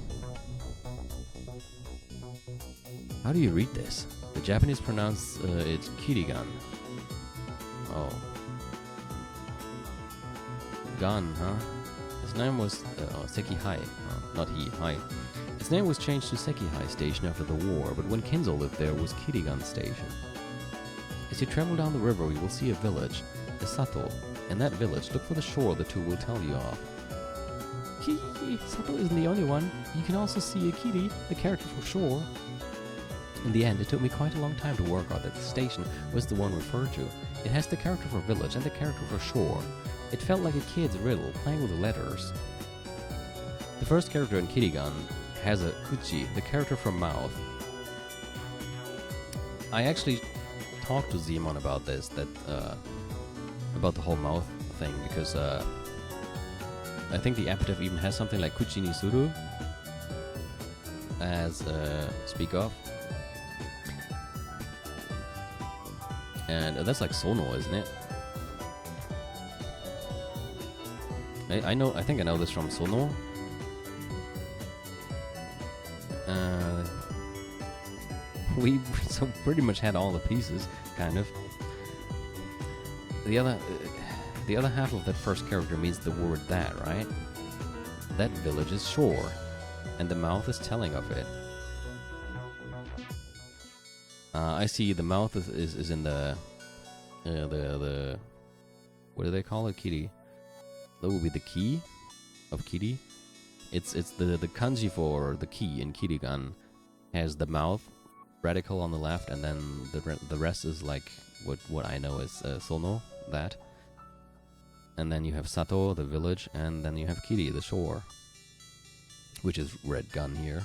How do you read this? The Japanese pronounce it Kirigan. Oh. Gan, huh? His name was Sekihai. Not he, Hai. His name was changed to Sekihai Station after the war, but when Kinzo lived there, it was Kirigan Station. As you travel down the river, you will see a village, the Sato. In that village, look for the shore the two will tell you of. Sato isn't the only one. You can also see Akiri, the character for shore. In the end, it took me quite a long time to work out that the station was the one referred to. It has the character for village and the character for shore. It felt like a kid's riddle, playing with the letters. The first character in Kirigan has a Kuchi, the character for mouth. I actually talked to Zimon about this, about the whole mouth thing, because I think the epitaph even has something like Kuchi ni suru as speak of. And that's like sono, isn't it? I think I know this from sono. We so pretty much had all the pieces, kind of. The other half of that first character means the word that, right? That village is shore, and the mouth is telling of it. I see the mouth is in the what do they call it? Kiri. That would be the key of Kiri. It's the kanji for the key in Kirigan has the mouth radical on the left, and then the rest is like what I know is sono, that. And then you have Sato, the village, and then you have Kiri, the shore, which is red gun here.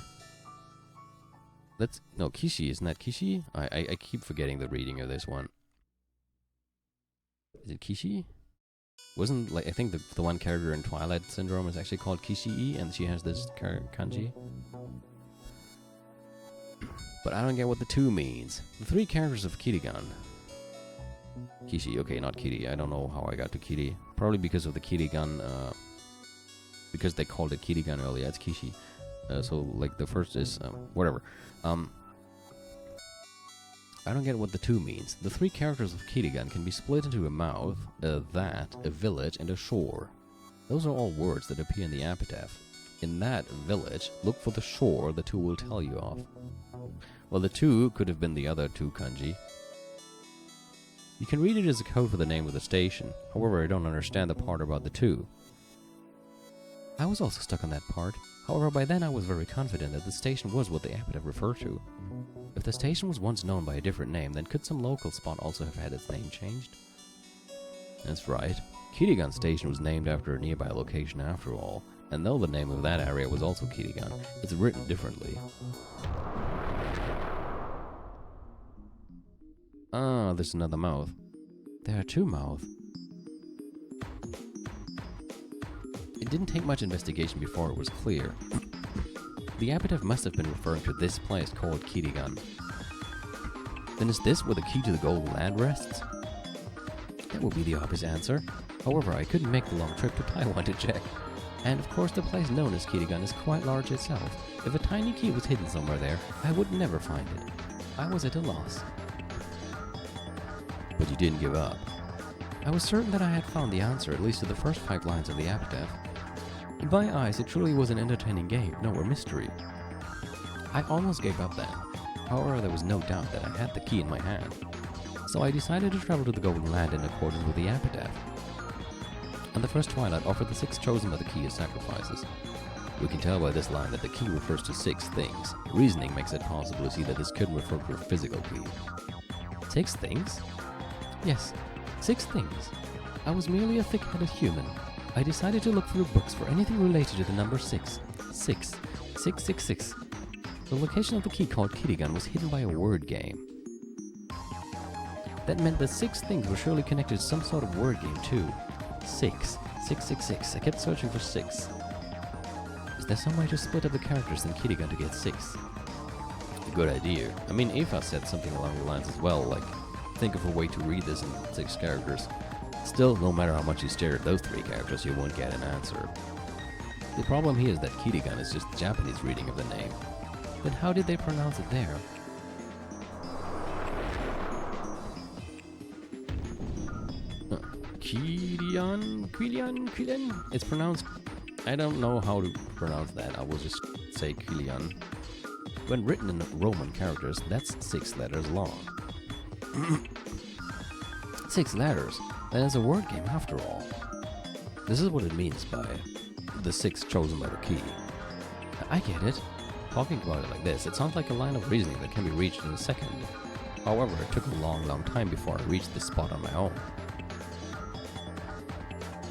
No, Kishi, isn't that Kishi? I keep forgetting the reading of this one. Is it Kishi? Wasn't, like, I think the one character in Twilight Syndrome is actually called Kishii, and she has this kanji. But I don't get what the 2 means. The 3 characters of Kirigan. Kishi, okay, not Kiri. I don't know how I got to Kiri. Probably because of the Kirigan, because they called it Kirigan earlier. It's Kishi. So, like, the first is, whatever. I don't get what the 2 means. The 3 characters of Kirigan can be split into a mouth, a that, a village, and a shore. Those are all words that appear in the epitaph. In that village, look for the shore the 2 will tell you of. Well, the 2 could have been the other 2 kanji. You can read it as a code for the name of the station. However, I don't understand the part about the 2. I was also stuck on that part. However, by then I was very confident that the station was what the aRdW referred to. If the station was once known by a different name, then could some local spot also have had its name changed? That's right. Kirigan Station was named after a nearby location after all, and though the name of that area was also Kirigan, it's written differently. Ah, there's another mouth. There are two mouths. It didn't take much investigation before it was clear. The aRdW must have been referring to this place called Kirigan. Then is this where the key to the Golden Land rests? That would be the obvious answer. However, I couldn't make the long trip to Taiwan to check. And of course the place known as Kirigan is quite large itself. If a tiny key was hidden somewhere there, I would never find it. I was at a loss. But you didn't give up. I was certain that I had found the answer at least to the first 5 lines of the aRdW. In my eyes, it truly was an entertaining game, no more mystery. I almost gave up then. However, there was no doubt that I had the key in my hand. So I decided to travel to the Golden Land in accordance with the aRdW. And the first twilight offered the 6 chosen by the key as sacrifices. We can tell by this line that the key refers to 6 things. Reasoning makes it possible to see that this couldn't refer to a physical key. 6 things? Yes, 6 things. I was merely a thick-headed human. I decided to look through books for anything related to the number 6. 6. 666. The location of the key called Kirigan was hidden by a word game. That meant that 6 things were surely connected to some sort of word game too. 6. 666. I kept searching for 6. Is there some way to split up the characters in Kirigan to get 6? A good idea. I mean, Eva said something along the lines as well, like, think of a way to read this in 6 characters. Still, no matter how much you stare at those 3 characters, you won't get an answer. The problem here is that Kirigan is just the Japanese reading of the name. Then how did they pronounce it there? Quilian? It's pronounced... I don't know how to pronounce that, I will just say Quilian. When written in Roman characters, that's 6 letters long. 6 letters? Then it's a word game after all. This is what it means by the 6 chosen by the key. I get it. Talking about it like this, it sounds like a line of reasoning that can be reached in a second. However, it took a long time before I reached this spot on my own.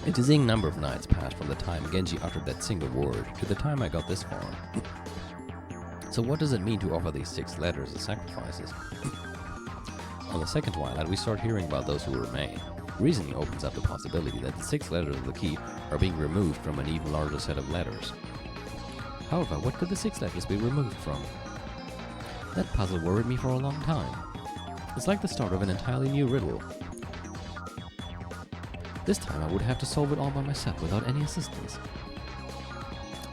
A dizzying number of nights passed from the time Genji uttered that single word to the time I got this far. So what does it mean to offer these 6 letters as sacrifices? On the second twilight, we start hearing about those who remain. Reasoning opens up the possibility that the 6 letters of the key are being removed from an even larger set of letters. However, what could the 6 letters be removed from? That puzzle worried me for a long time. It's like the start of an entirely new riddle. This time I would have to solve it all by myself without any assistance.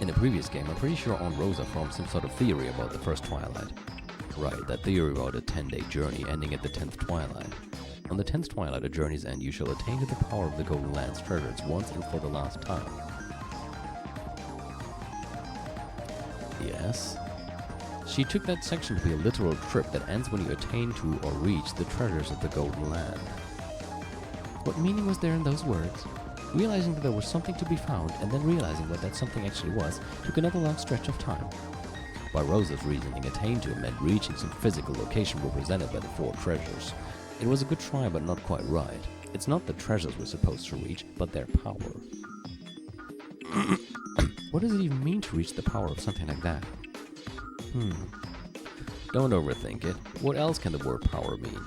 In the previous game, I'm pretty sure Aunt Rosa formed some sort of theory about the first twilight. Right, that theory about a 10-day journey ending at the 10th twilight. On the 10th twilight, a journey's end, you shall attain to the power of the Golden Land's treasures once and for the last time. Yes? She took that section to be a literal trip that ends when you attain to or reach the treasures of the Golden Land. What meaning was there in those words? Realizing that there was something to be found, and then realizing what that something actually was, took another long stretch of time. By Rosa's reasoning, attain to meant reaching some physical location represented by the 4 treasures. It was a good try, but not quite right. It's not the treasures we're supposed to reach, but their power. What does it even mean to reach the power of something like that? Don't overthink it. What else can the word power mean?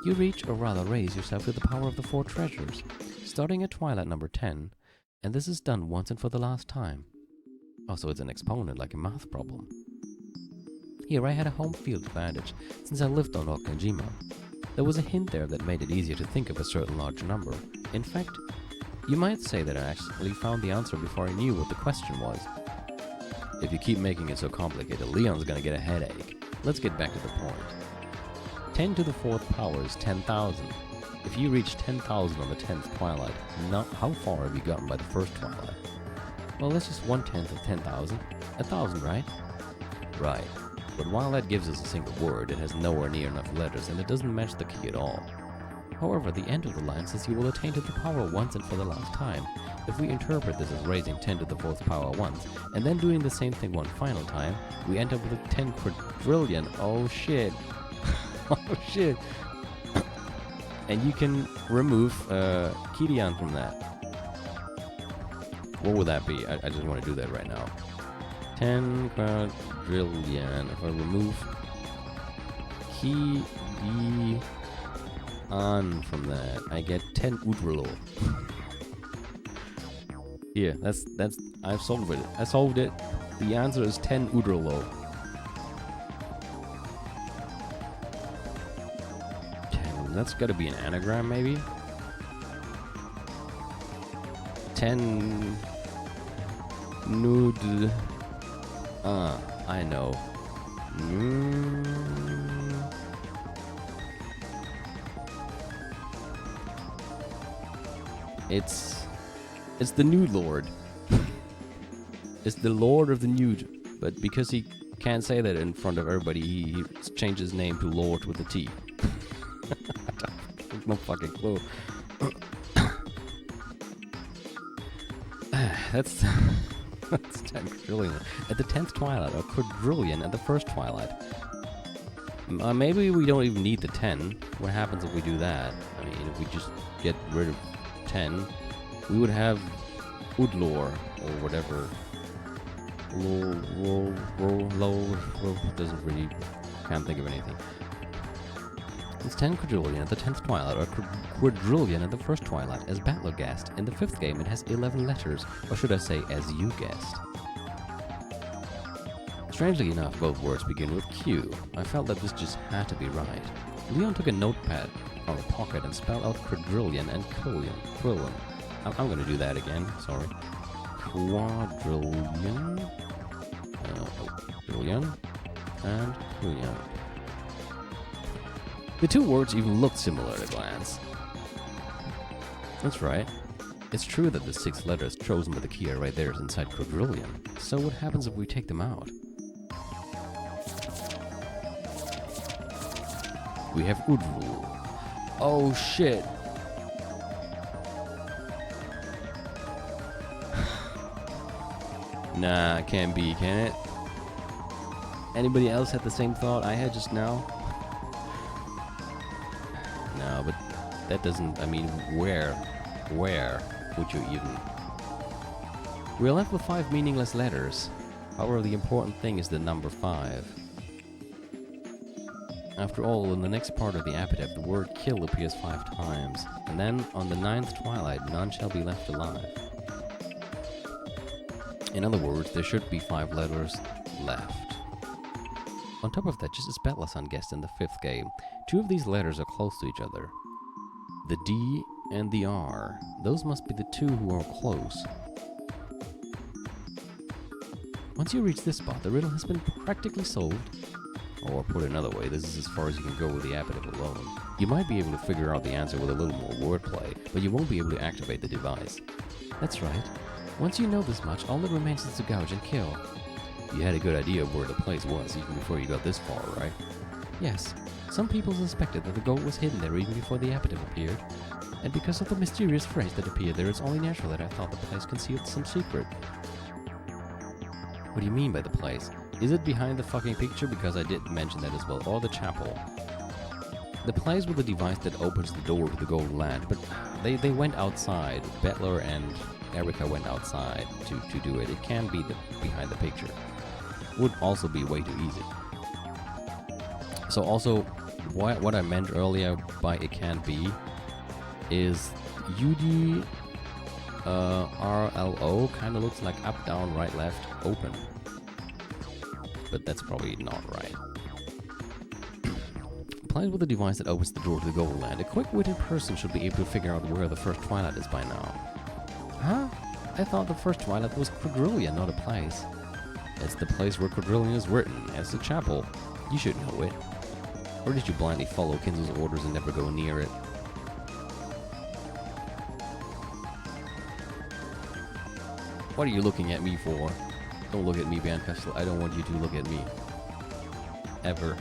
You reach, or rather raise yourself to the power of the 4 treasures, starting at twilight number 10, and this is done once and for the last time. Also, it's an exponent like a math problem. Here I had a home field advantage, since I lived on Okanjima. There was a hint there that made it easier to think of a certain large number. In fact, you might say that I actually found the answer before I knew what the question was. If you keep making it so complicated, Leon's gonna get a headache. Let's get back to the point. 10 to the 4th power is 10,000. If you reach 10,000 on the 10th twilight, how far have you gotten by the first twilight? Well, that's just 1/10 of 10,000. 1,000, right? Right. But while that gives us a single word, it has nowhere near enough letters, and it doesn't match the key at all. However, the end of the line says you will attain to the power once and for the last time. If we interpret this as raising 10 to the 4th power once, and then doing the same thing one final time, we end up with a 10 quadrillion. Oh shit. Oh shit. And you can remove Kidian from that. What would that be? I just want to do that right now. 10 quadrillion. If I remove Kidian from that, I get 10 udrilo. Yeah, that's I've solved it. I solved it. The answer is 10 udrilo. 10. That's got to be an anagram, maybe. 10 nude. I know. It's the nude lord. It's the lord of the nude. But because he can't say that in front of everybody, he changed his name to Lord with a T. No fucking clue. That's 10 quadrillion. At the 10th twilight, or quadrillion at the first twilight. Maybe we don't even need the 10. What happens if we do that? I mean, if we just get rid of 10, we would have Udlor, or whatever. Doesn't really, can't think of anything. It's 10 quadrillion at the 10th twilight, or quadrillion at the first twilight, as Battler guessed. In the 5th game, it has 11 letters, or should I say, as you guessed. Strangely enough, both words begin with Q. I felt that this just had to be right. Leon took a notepad from a pocket and spelled out quadrillion and quillion. I'm gonna do that again, sorry. Quadrillion, quadrillion, and quillion. The two words even looked similar at a glance. That's right. It's true that the 6 letters chosen by the key are right there inside quadrillion. So what happens if we take them out? We have Udru. Oh shit. Nah, can't be, can it? Anybody else had the same thought I had just now? No, but that doesn't, I mean, where would you even? We're left with 5 meaningless letters. However, the important thing is the number 5. After all, in the next part of the epitaph, the word kill appears 5 times, and then on the 9th twilight, none shall be left alive. In other words, there should be 5 letters left. On top of that, just as Betlasan guessed in the 5th game, 2 of these letters are close to each other. The D and the R. Those must be the 2 who are close. Once you reach this spot, the riddle has been practically solved. Or put another way, this is as far as you can go with the epitaph alone. You might be able to figure out the answer with a little more wordplay, but you won't be able to activate the device. That's right. Once you know this much, all that remains is to gouge and kill. You had a good idea of where the place was even before you got this far, right? Yes. Some people suspected that the gold was hidden there even before the epitaph appeared. And because of the mysterious phrase that appeared there, it's only natural that I thought the place concealed some secret. What do you mean by the place? Is it behind the fucking picture? Because I did mention that as well. Or the chapel. The place with the device that opens the door to the Golden Land, but they went outside. Bettler and Erica went outside to do it. It can be behind the picture. Would also be way too easy. So also, what I meant earlier by it can't be is UD RLO kind of looks like up, down, right, left, open. But that's probably not right. Played with a device that opens the door to the Golden Land, a quick-witted person should be able to figure out where the first twilight is by now. Huh? I thought the first twilight was quadrillion, not a place. It's the place where quadrillion is written, as the chapel. You should know it. Or did you blindly follow Kinzel's orders and never go near it? What are you looking at me for? Don't look at me, Bancastle. I don't want you to look at me. Ever.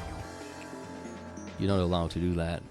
You're not allowed to do that.